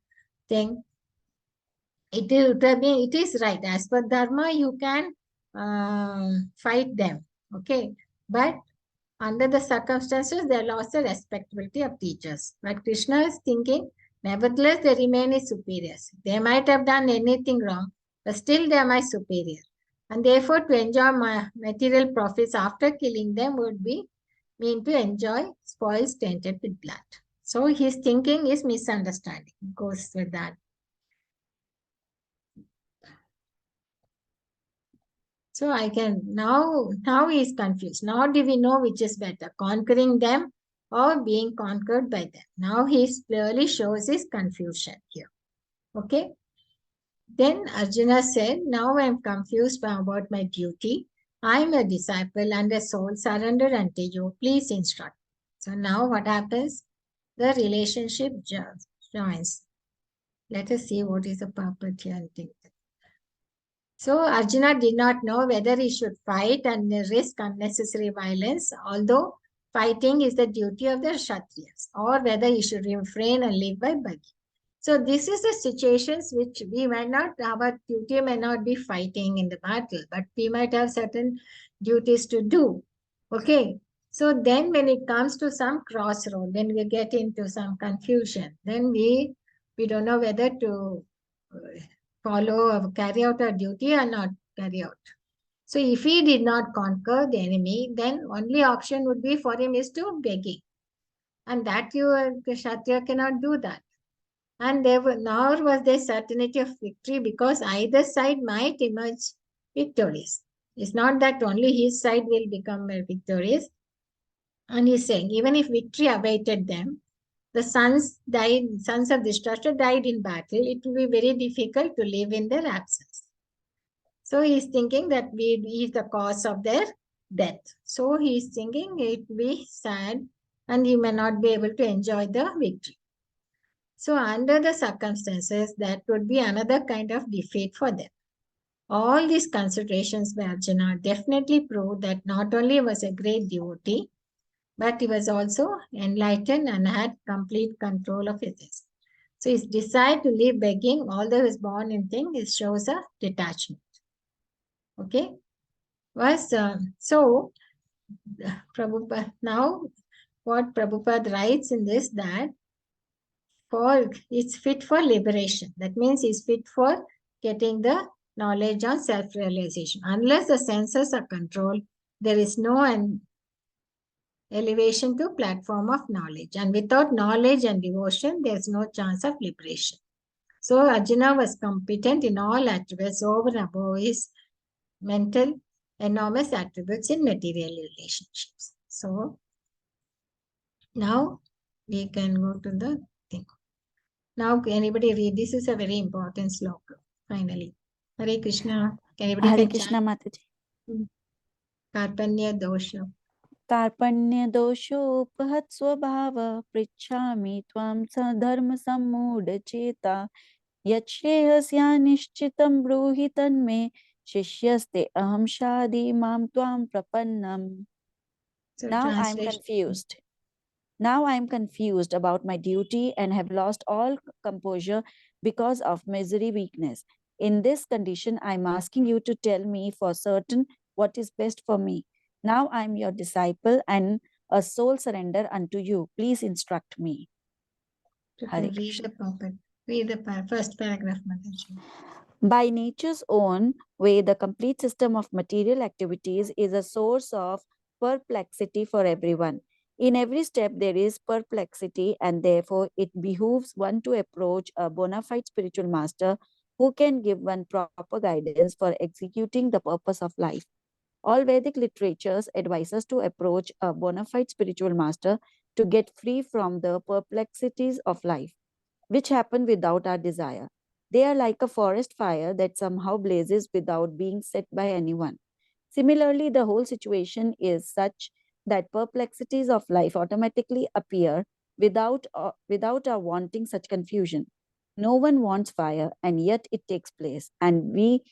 thing. It is right. As per Dharma, you can fight them. Okay. But under the circumstances, they lost the respectability of teachers. But Krishna is thinking, nevertheless, they remain his superiors. They might have done anything wrong, but still they are my superior. And therefore, to enjoy my material profits after killing them would be mean to enjoy spoils tainted with blood. So his thinking is misunderstanding. Goes with that. So I can now he is confused. Now do we know which is better, conquering them or being conquered by them? Now he clearly shows his confusion here. Okay. Then Arjuna said, now I am confused about my duty. I am a disciple and a soul surrendered unto you. Please instruct. So now what happens? The relationship joins. Let us see what is the purpose here. So Arjuna did not know whether he should fight and risk unnecessary violence, although fighting is the duty of the Kshatriyas, or whether he should refrain and live by bhakti. So this is the situations which we might not, our duty may not be fighting in the battle, but we might have certain duties to do. Okay. So then when it comes to some crossroad, when we get into some confusion, then we don't know whether to follow or carry out our duty or not carry out. So if he did not conquer the enemy, then only option would be for him is to begging. And that you, the Kshatriya, cannot do that. And nor was there certainty of victory because either side might emerge victorious. It's not that only his side will become victorious. And he's saying, even if victory awaited them, the sons of Dhritarashtra died in battle. It will be very difficult to live in their absence. So he's thinking that we is the cause of their death. So he's thinking it will be sad and he may not be able to enjoy the victory. So under the circumstances, that would be another kind of defeat for them. All these considerations by Arjuna definitely prove that not only was a great devotee, but he was also enlightened and had complete control of his. So his desire to leave begging, although he was born in thing, it shows a detachment. Okay? So Prabhupada, now what Prabhupada writes in this, that it's fit for liberation. That means it's fit for getting the knowledge on self-realization. Unless the senses are controlled, there is no elevation to platform of knowledge. And without knowledge and devotion, there's no chance of liberation. So Arjuna was competent in all attributes over and above his mental enormous attributes in material relationships. So now we can go to the thing. Now, anybody read? This is a very important sloka, finally. Hare Krishna. Anybody Hare can Krishna chant? Mataji. Karpanya dosha. कार्पण्य दोषोपहत स्वभाव पृच्छामि त्वां धर्म सम्मूढ चेता यच्छ्रेयस्या निश्चितं ब्रूहि तन्मे शिष्यस्ते अहं शादि मां त्वां प्रपन्नम्. So Now I am translation. confused. Now I am confused about my duty and have lost all composure because of misery weakness. In this condition, I am asking you to tell me for certain what is best for me. Now I am your disciple and a soul surrender unto you. Please instruct me. To Hare read Krishna. the first paragraph, Mataji. By nature's own way, the complete system of material activities is a source of perplexity for everyone. In every step, there is perplexity, and therefore it behooves one to approach a bona fide spiritual master who can give one proper guidance for executing the purpose of life. All Vedic literatures advise us to approach a bona fide spiritual master to get free from the perplexities of life, which happen without our desire. They are like a forest fire that somehow blazes without being set by anyone. Similarly, the whole situation is such that perplexities of life automatically appear without our wanting such confusion. No one wants fire, and yet it takes place, and we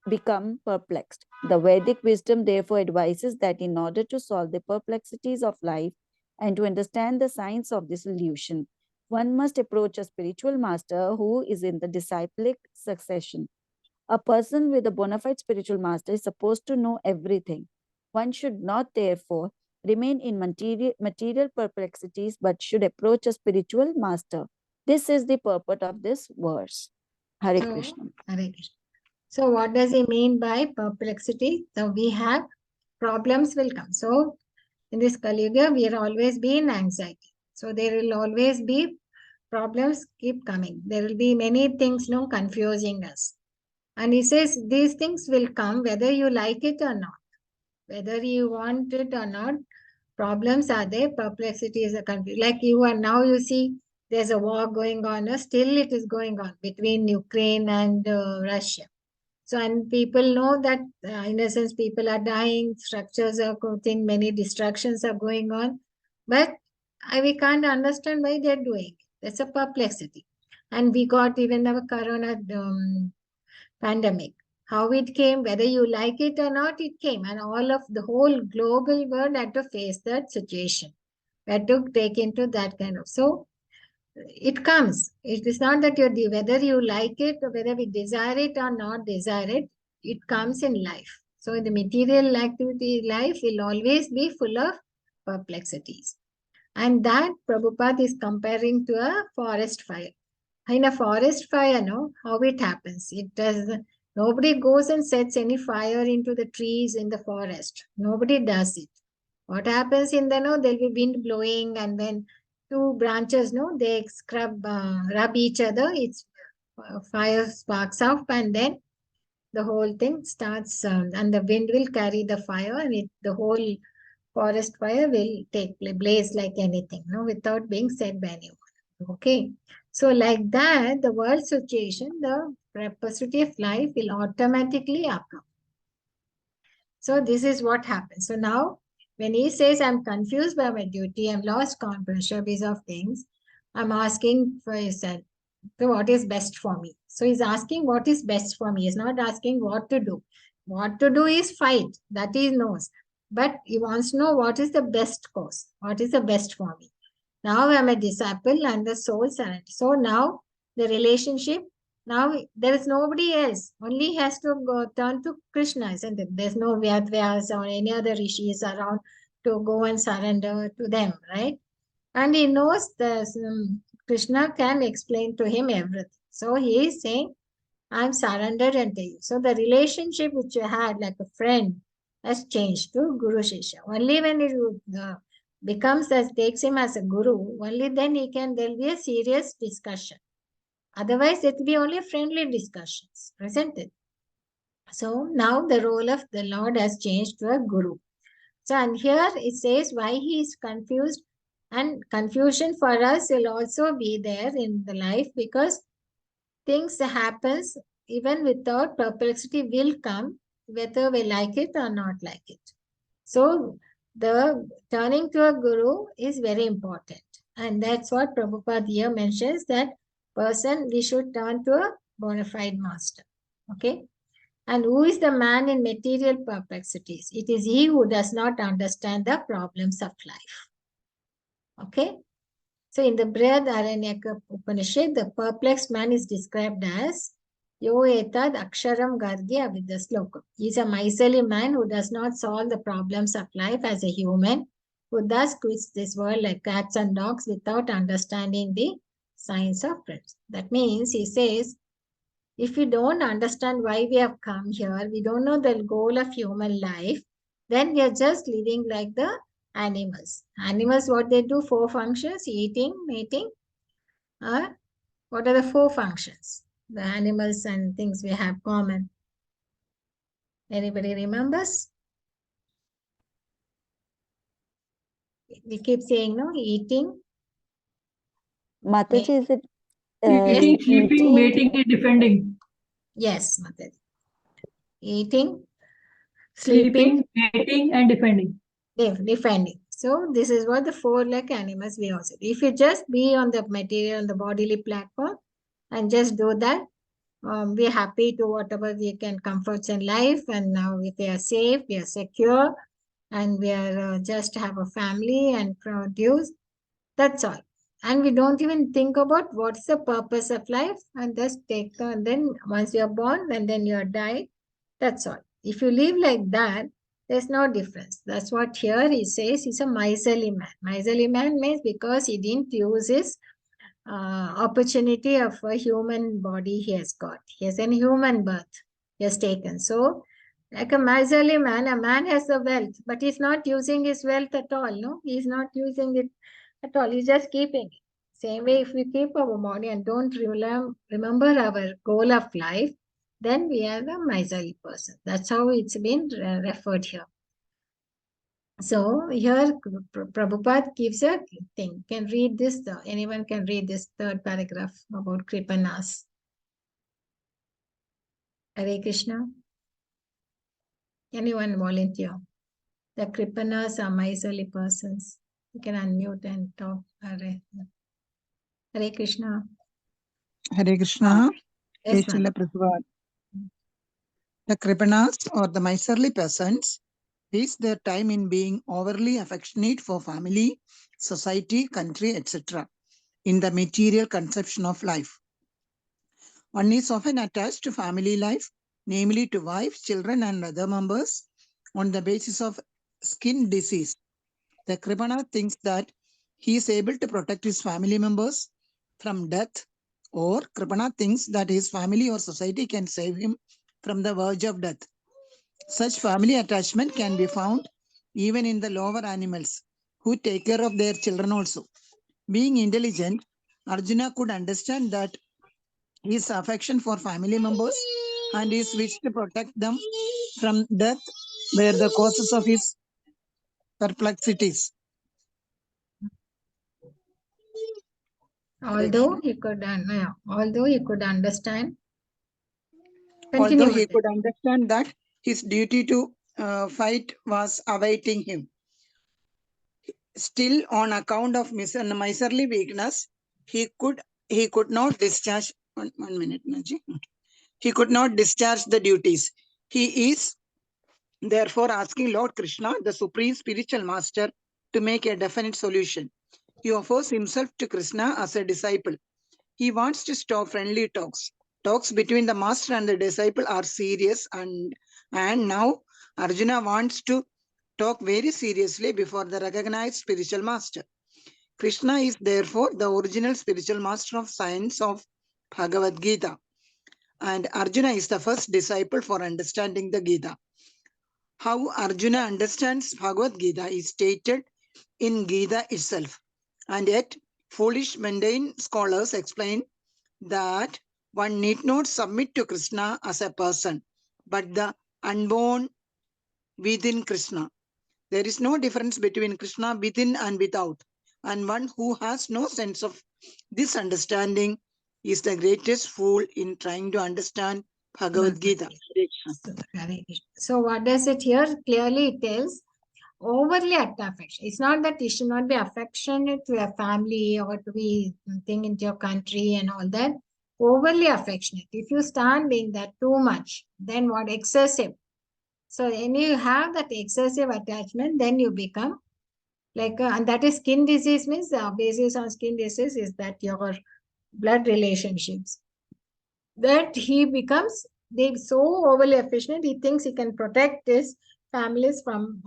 become perplexed. The Vedic wisdom therefore advises that in order to solve the perplexities of life and to understand the science of this illusion, one must approach a spiritual master who is in the disciplic succession. A person with a bona fide spiritual master is supposed to know everything. One should not, therefore, remain in material perplexities but should approach a spiritual master. This is the purport of this verse. Hare Krishna. Hare Krishna. So what does he mean by perplexity? So we have problems will come. So in this Kali Yuga, we are always be in anxiety. So there will always be problems keep coming. There will be many things confusing us. And he says these things will come whether you like it or not. Whether you want it or not, problems are there, perplexity is a confusion. Like you are now, you see, there's a war going on, still it is going on between Ukraine and Russia. So, and people know that, in a sense, people are dying, structures are going, many destructions are going on, but we can't understand why they're doing it. That's a perplexity. And we got even our corona pandemic. How it came, whether you like it or not, it came. And all of the whole global world had to face that situation. We had to take into that kind of. So, it comes. It is not that whether you like it or whether we desire it or not desire it, it comes in life. So the material activity life will always be full of perplexities. And that Prabhupada is comparing to a forest fire. In a forest fire, no, how it happens? It does. Nobody goes and sets any fire into the trees in the forest. Nobody does it. What happens in the no? There'll be wind blowing, and when two branches, no, they rub each other. It's fire sparks up, and then the whole thing starts, and the wind will carry the fire, and the whole forest fire will blaze like anything, no, without being said by anyone. Okay. So like that, the world situation, the pursuit of life will automatically occur. So this is what happens. So now, when he says, I'm confused by my duty, I'm lost comprehension of things, I'm asking for yourself, so what is best for me? So he's asking what is best for me. He's not asking what to do. What to do is fight. That he knows. But he wants to know what is the best course. What is the best for me? Now I'm a disciple and the soul surrender. So now the relationship, now there is nobody else. Only he has to go turn to Krishna, isn't it? There's no Vyadvyas or any other rishis around to go and surrender to them, right? And he knows that Krishna can explain to him everything. So he is saying, I'm surrendered unto you. So the relationship which you had like a friend has changed to Guru Shishya. Only when it becomes as takes him as a guru, only then there'll be a serious discussion. Otherwise, it will be only friendly discussions, isn't it? So now the role of the Lord has changed to a guru. So, and here it says why he is confused, and confusion for us will also be there in the life because things happens even without perplexity will come whether we like it or not like it. So the turning to a guru is very important, and that's what Prabhupada here mentions, that person we should turn to a bona fide master. Okay. And who is the man in material perplexities? It is he who does not understand the problems of life. Okay. So in the Brihad Aranyaka Upanishad, the perplexed man is described as Yo etad aksharam gargi avidasloka. He is a miserly man who does not solve the problems of life as a human, who thus quits this world like cats and dogs without understanding the science of friends. That means he says, if we don't understand why we have come here, we don't know the goal of human life, then we are just living like the animals. Animals, what they do, 4 functions, eating, mating. What are the 4 functions? The animals and things we have common. Anybody remembers? We keep saying, no, eating. Mataji, is it Eating, sleeping, mating, and defending. Yes, Mataji. Eating, Sleeping, mating, and defending. defending. So this is what the 4 like animals we also do. If you just be on the material, on the bodily platform and just do that, we are happy to whatever we can comforts in life, and now if we are safe, we are secure, and we are just have a family and produce. That's all. And we don't even think about what's the purpose of life, and just take and then once you are born and then you are died. That's all. If you live like that, there's no difference. That's what here he says. He's a miserly man. Miserly man means because he didn't use his opportunity of a human body he has got. He has a human birth he has taken. So, like a miserly man, a man has the wealth, but he's not using his wealth at all. No, he's not using it at all. He's just keeping it. Same way, if we keep our body and don't remember our goal of life, then we are a miserly person. That's how it's been referred here. So here Prabhupada gives a thing. Can read this. Anyone can read this 3rd paragraph about Kripanas. Hare Krishna. Anyone volunteer? The Kripanas are miserly persons. You can unmute and talk. Hare Krishna. Hare Krishna. Yes, Krishna Prabhupada. The Kripanas or the miserly persons waste their time in being overly affectionate for family, society, country, etc. in the material conception of life. One is often attached to family life, namely to wives, children, and other members, on the basis of skin disease. The Kripana thinks that he is able to protect his family members from death, or Kripana thinks that his family or society can save him from the verge of death. Such family attachment can be found even in the lower animals, who take care of their children also. Being intelligent, Arjuna could understand that his affection for family members and his wish to protect them from death were the causes of his perplexities. Although he could understand. Although Continue he with it. could understand that his duty to fight was awaiting him, still on account of miserly weakness, he could not discharge. One minute, Naji. He could not discharge the duties. He is therefore asking Lord Krishna, the supreme spiritual master, to make a definite solution. He offers himself to Krishna as a disciple. He wants to stop friendly talks. Talks between the master and the disciple are serious, and now Arjuna wants to talk very seriously before the recognized spiritual master. Krishna is therefore the original spiritual master of science of Bhagavad Gita, and Arjuna is the first disciple for understanding the Gita. How Arjuna understands Bhagavad Gita is stated in Gita itself, and yet foolish mundane scholars explain that one need not submit to Krishna as a person, but the unborn within Krishna. There is no difference between Krishna within and without, and one who has no sense of this understanding is the greatest fool in trying to understand Bhagavad Gita. So what does it here? Clearly it tells overly affection. It's not that you should not be affectionate to your family or to be thing into your country and all that. Overly affectionate. If you start being that too much, then what? Excessive. So when you have that excessive attachment, then you become like, and that is skin disease, means the basis on skin disease is that your blood relationships. That he becomes so overly affectionate, he thinks he can protect his families from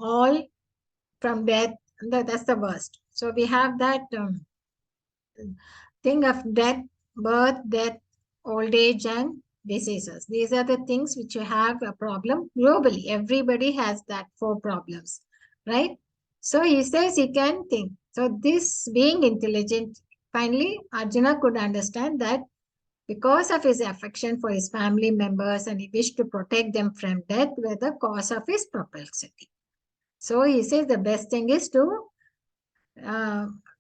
death. That's the worst. So we have that thing of death, birth, death, old age, and diseases. These are the things which you have a problem globally. Everybody has that 4 problems, right? So he says he can think. So this being intelligent, finally, Arjuna could understand that because of his affection for his family members and he wished to protect them from death were the cause of his perplexity. So he says the best thing is to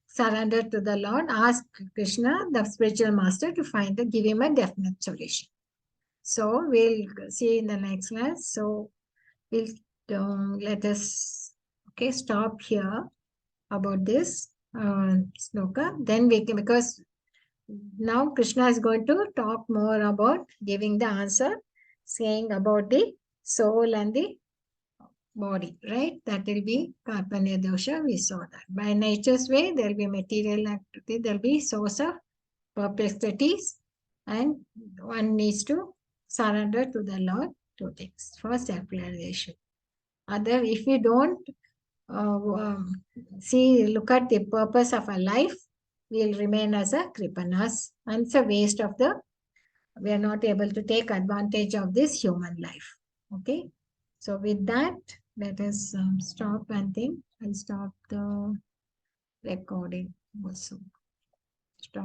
surrender to the Lord, ask Krishna, the spiritual master, to give him a definite solution. So we'll see in the next class. So we'll let us stop here about this sloka. Then we can, because now Krishna is going to talk more about giving the answer, saying about the soul and the body, right? That will be Karpanya dosha. We saw that. By nature's way, there will be material activity, there will be source of perplexities, and one needs to surrender to the Lord 2 things. First, self-realization. Other, if we don't look at the purpose of our life, we'll remain as a kripanas, and it's a waste of we are not able to take advantage of this human life. Okay. So with that, let us stop and think. I'll stop the recording also. Stop.